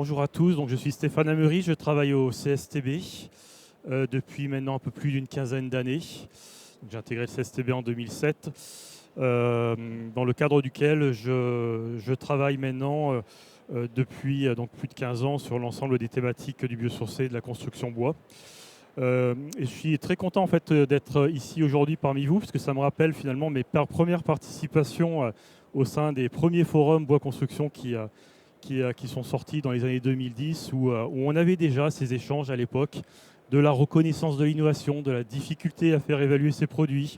Bonjour à tous, donc je suis Stéphane Amery, je travaille au CSTB depuis maintenant un peu plus d'une quinzaine d'années. J'ai intégré le CSTB en 2007, dans le cadre duquel je travaille maintenant depuis donc plus de 15 ans sur l'ensemble des thématiques du biosourcé et de la construction bois. Et je suis très content en fait d'être ici aujourd'hui parmi vous, parce que ça me rappelle finalement mes premières participations au sein des premiers forums bois construction qui sont sortis dans les années 2010, où on avait déjà ces échanges à l'époque de la reconnaissance de l'innovation, de la difficulté à faire évaluer ses produits,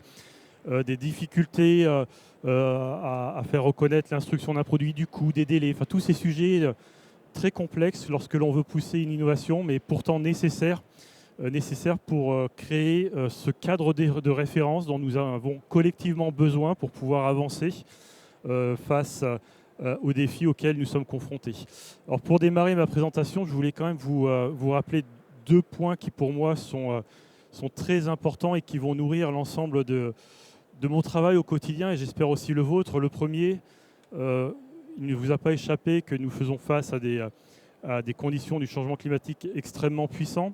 des difficultés à faire reconnaître l'instruction d'un produit, du coût, des délais, enfin tous ces sujets très complexes lorsque l'on veut pousser une innovation, mais pourtant nécessaires pour créer ce cadre de référence dont nous avons collectivement besoin pour pouvoir avancer face aux défis auxquels nous sommes confrontés. Alors pour démarrer ma présentation, je voulais quand même vous rappeler deux points qui pour moi sont très importants et qui vont nourrir l'ensemble de mon travail au quotidien, et j'espère aussi le vôtre. Le premier, il ne vous a pas échappé que nous faisons face à des conditions du changement climatique extrêmement puissants.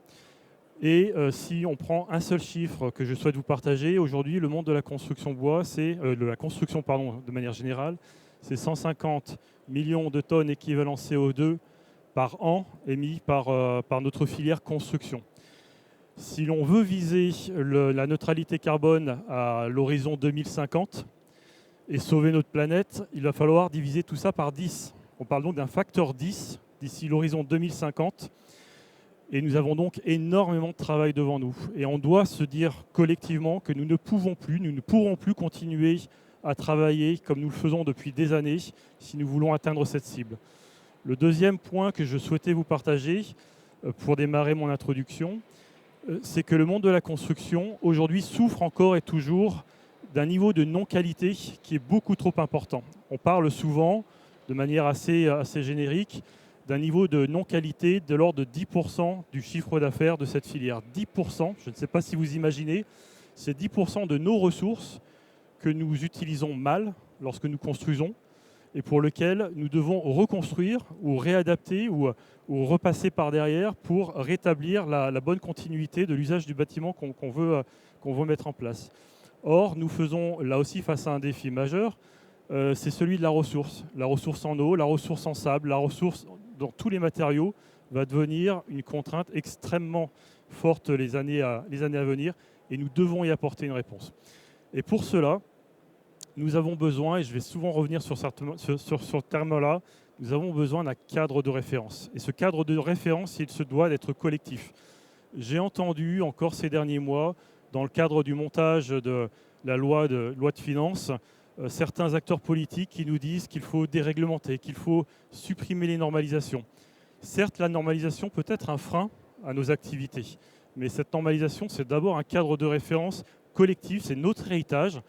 Et si on prend un seul chiffre que je souhaite vous partager, aujourd'hui, le monde de la construction bois, de la construction de manière générale, c'est 150 millions de tonnes équivalent CO2 par an émis par notre filière construction. Si l'on veut viser la neutralité carbone à l'horizon 2050 et sauver notre planète, il va falloir diviser tout ça par 10. On parle donc d'un facteur 10 d'ici l'horizon 2050. Et nous avons donc énormément de travail devant nous. Et on doit se dire collectivement que nous ne pourrons plus continuer à travailler comme nous le faisons depuis des années si nous voulons atteindre cette cible. Le deuxième point que je souhaitais vous partager pour démarrer mon introduction, c'est que le monde de la construction aujourd'hui souffre encore et toujours d'un niveau de non-qualité qui est beaucoup trop important. On parle souvent, de manière assez générique, d'un niveau de non-qualité de l'ordre de 10% du chiffre d'affaires de cette filière. 10%, je ne sais pas si vous imaginez, c'est 10% de nos ressources que nous utilisons mal lorsque nous construisons et pour lequel nous devons reconstruire ou réadapter ou repasser par derrière pour rétablir la bonne continuité de l'usage du bâtiment qu'on veut mettre en place. Or, nous faisons là aussi face à un défi majeur, c'est celui de la ressource en eau, la ressource en sable, la ressource dans tous les matériaux va devenir une contrainte extrêmement forte les années à venir, et nous devons y apporter une réponse. Et pour cela, nous avons besoin, et je vais souvent revenir sur ce terme-là, nous avons besoin d'un cadre de référence. Et ce cadre de référence, il se doit d'être collectif. J'ai entendu encore ces derniers mois, dans le cadre du montage de la loi de finances, certains acteurs politiques qui nous disent qu'il faut déréglementer, qu'il faut supprimer les normalisations. Certes, la normalisation peut être un frein à nos activités, mais cette normalisation, c'est d'abord un cadre de référence collectif, c'est notre héritage.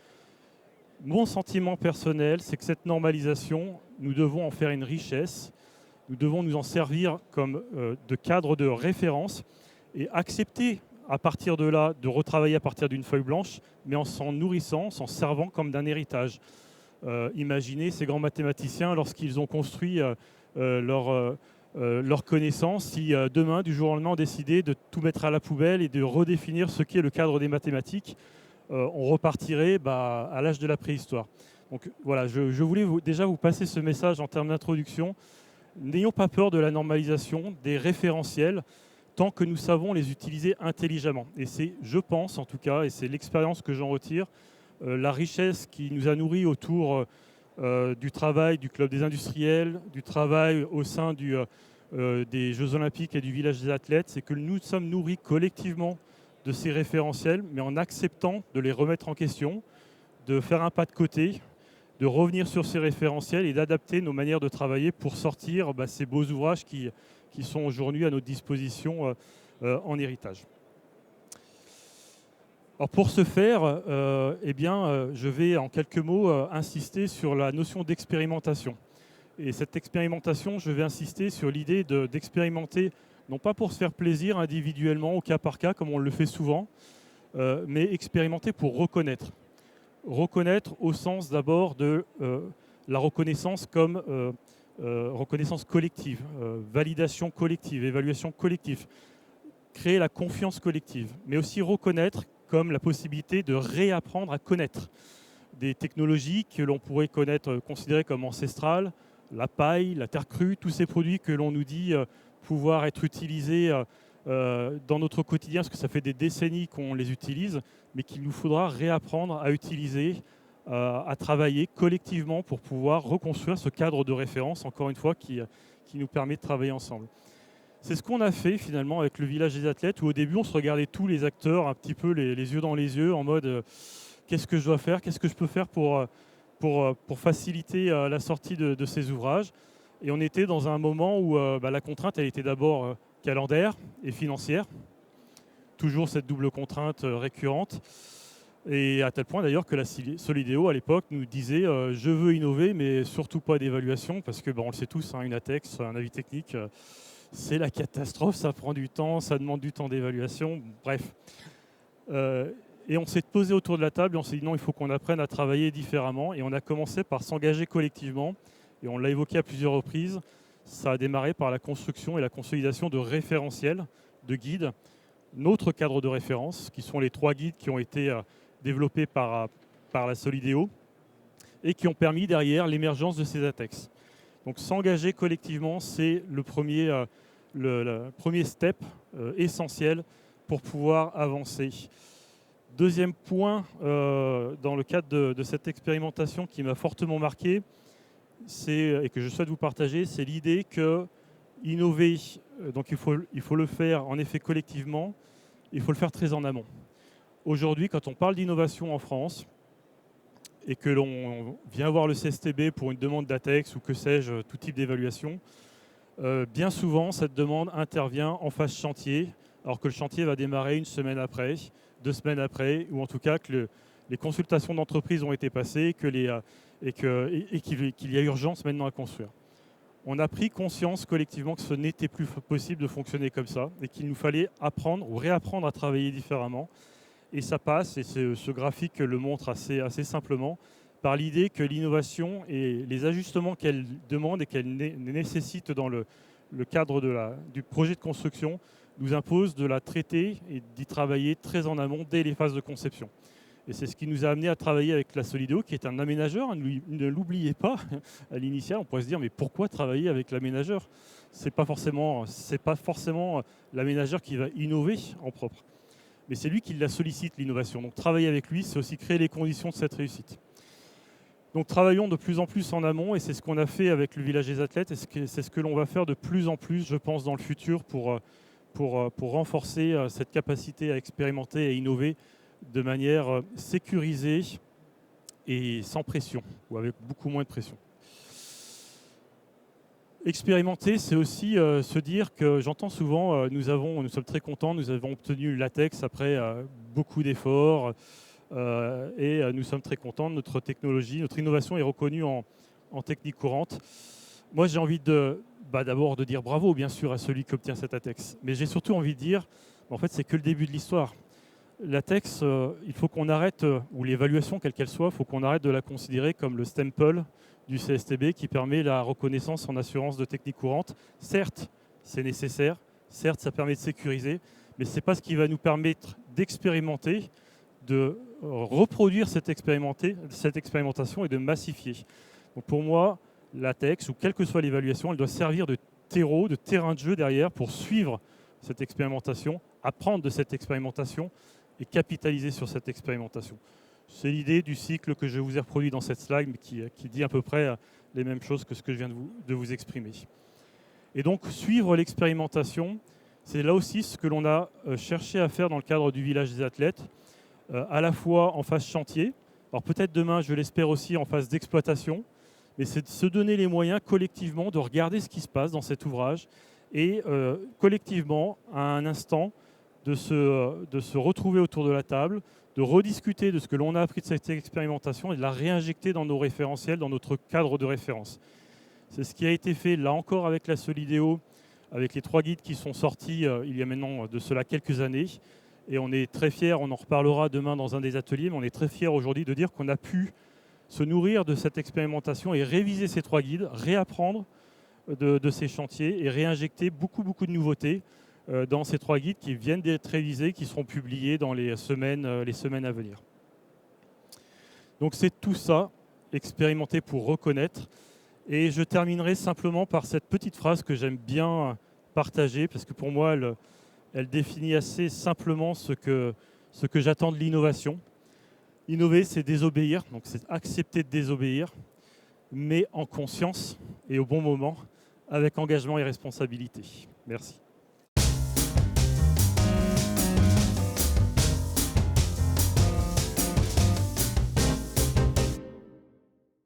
Mon sentiment personnel, c'est que cette normalisation, nous devons en faire une richesse, nous devons nous en servir comme de cadre de référence et accepter à partir de là, de retravailler à partir d'une feuille blanche, mais en s'en nourrissant, s'en servant comme d'un héritage. Imaginez ces grands mathématiciens lorsqu'ils ont construit leur connaissance, si demain, du jour au lendemain, on décidait de tout mettre à la poubelle et de redéfinir ce qu'est le cadre des mathématiques, on repartirait à l'âge de la préhistoire. Donc voilà, je voulais déjà vous passer ce message en termes d'introduction. N'ayons pas peur de la normalisation, des référentiels, tant que nous savons les utiliser intelligemment. Et c'est, je pense en tout cas, et c'est l'expérience que j'en retire, la richesse qui nous a nourris autour du travail du Club des industriels, du travail au sein des Jeux Olympiques et du Village des athlètes, c'est que nous sommes nourris collectivement de ces référentiels, mais en acceptant de les remettre en question, de faire un pas de côté, de revenir sur ces référentiels et d'adapter nos manières de travailler pour sortir ces beaux ouvrages qui sont aujourd'hui à notre disposition en héritage. Alors pour ce faire, je vais en quelques mots insister sur la notion d'expérimentation. Et cette expérimentation, je vais insister sur l'idée d'expérimenter, non pas pour se faire plaisir individuellement au cas par cas, comme on le fait souvent, mais expérimenter pour reconnaître. Reconnaître au sens d'abord de la reconnaissance comme reconnaissance collective, validation collective, évaluation collective, créer la confiance collective, mais aussi reconnaître comme la possibilité de réapprendre à connaître des technologies que l'on pourrait considérer comme ancestrales, la paille, la terre crue, tous ces produits que l'on nous dit pouvoir être utilisés dans notre quotidien, parce que ça fait des décennies qu'on les utilise, mais qu'il nous faudra réapprendre à utiliser, à travailler collectivement pour pouvoir reconstruire ce cadre de référence, encore une fois, qui nous permet de travailler ensemble. C'est ce qu'on a fait finalement avec le village des athlètes, où au début on se regardait tous les acteurs un petit peu les yeux dans les yeux, en mode qu'est-ce que je dois faire, qu'est-ce que je peux faire pour faciliter la sortie de ces ouvrages. Et on était dans un moment où la contrainte elle était d'abord calendaire et financière, toujours cette double contrainte récurrente. Et à tel point d'ailleurs que la Solideo à l'époque nous disait je veux innover mais surtout pas d'évaluation, parce que on le sait tous, une ATEX, un avis technique, c'est la catastrophe, ça prend du temps, ça demande du temps d'évaluation, bref. Et on s'est posé autour de la table et on s'est dit non, il faut qu'on apprenne à travailler différemment. Et on a commencé par s'engager collectivement, et on l'a évoqué à plusieurs reprises. Ça a démarré par la construction et la consolidation de référentiels, de guides, notre cadre de référence, qui sont les 3 guides qui ont été développés par la Solideo et qui ont permis derrière l'émergence de ces ATEX. Donc s'engager collectivement, c'est le premier step essentiel pour pouvoir avancer. Deuxième point, dans le cadre de cette expérimentation qui m'a fortement marqué, et que je souhaite vous partager, c'est l'idée que innover, donc il faut le faire en effet collectivement, il faut le faire très en amont. Aujourd'hui, quand on parle d'innovation en France, et que l'on vient voir le CSTB pour une demande d'ATEX ou que sais-je, tout type d'évaluation, bien souvent, cette demande intervient en phase chantier, alors que le chantier va démarrer 1 semaine après, 2 semaines après, ou en tout cas que les consultations d'entreprise ont été passées et qu'il y a urgence maintenant à construire. On a pris conscience collectivement que ce n'était plus possible de fonctionner comme ça et qu'il nous fallait apprendre ou réapprendre à travailler différemment. Et ça passe, et ce graphique le montre assez simplement, par l'idée que l'innovation et les ajustements qu'elle demande et qu'elle nécessite dans le cadre du projet de construction nous imposent de la traiter et d'y travailler très en amont dès les phases de conception. Et c'est ce qui nous a amené à travailler avec la Solideo, qui est un aménageur. Ne l'oubliez pas, à l'initiale, on pourrait se dire, mais pourquoi travailler avec l'aménageur ? C'est pas forcément l'aménageur qui va innover en propre. Mais c'est lui qui la sollicite, l'innovation. Donc travailler avec lui, c'est aussi créer les conditions de cette réussite. Donc travaillons de plus en plus en amont, et c'est ce qu'on a fait avec le village des athlètes, et c'est ce que l'on va faire de plus en plus, je pense, dans le futur pour renforcer cette capacité à expérimenter et à innover de manière sécurisée et sans pression, ou avec beaucoup moins de pression. Expérimenter, c'est aussi se dire que j'entends souvent, nous sommes très contents, nous avons obtenu l'ATEX après beaucoup d'efforts et nous sommes très contents de notre technologie, notre innovation est reconnue en technique courante. Moi, j'ai envie d'abord de dire bravo, bien sûr, à celui qui obtient cette ATEX, mais j'ai surtout envie de dire, en fait, c'est que le début de l'histoire. L'ATEX, il faut qu'on arrête, ou l'évaluation, quelle qu'elle soit, il faut qu'on arrête de la considérer comme le stempel du CSTB qui permet la reconnaissance en assurance de technique courante. Certes, c'est nécessaire, certes, ça permet de sécuriser, mais ce n'est pas ce qui va nous permettre d'expérimenter, de reproduire cette expérimentation et de massifier. Donc pour moi, l'ATEX, ou quelle que soit l'évaluation, elle doit servir de terreau, de terrain de jeu derrière pour suivre cette expérimentation, apprendre de cette expérimentation et capitaliser sur cette expérimentation. C'est l'idée du cycle que je vous ai reproduit dans cette slide, mais qui dit à peu près les mêmes choses que ce que je viens de vous exprimer. Et donc, suivre l'expérimentation, c'est là aussi ce que l'on a cherché à faire dans le cadre du village des athlètes, à la fois en phase chantier, alors peut-être demain, je l'espère aussi, en phase d'exploitation, mais c'est de se donner les moyens collectivement de regarder ce qui se passe dans cet ouvrage et collectivement, à un instant, de se retrouver autour de la table, de rediscuter de ce que l'on a appris de cette expérimentation et de la réinjecter dans nos référentiels, dans notre cadre de référence. C'est ce qui a été fait là encore avec la Solideo, avec les 3 guides qui sont sortis il y a maintenant de cela quelques années. Et on est très fiers, on en reparlera demain dans un des ateliers, mais on est très fiers aujourd'hui de dire qu'on a pu se nourrir de cette expérimentation et réviser ces 3 guides, réapprendre de ces chantiers et réinjecter beaucoup de nouveautés dans ces 3 guides qui viennent d'être réalisés, qui seront publiés dans les semaines à venir. Donc c'est tout ça, expérimenter pour reconnaître. Et je terminerai simplement par cette petite phrase que j'aime bien partager, parce que pour moi, elle définit assez simplement ce que j'attends de l'innovation. Innover, c'est désobéir, donc c'est accepter de désobéir, mais en conscience et au bon moment, avec engagement et responsabilité. Merci.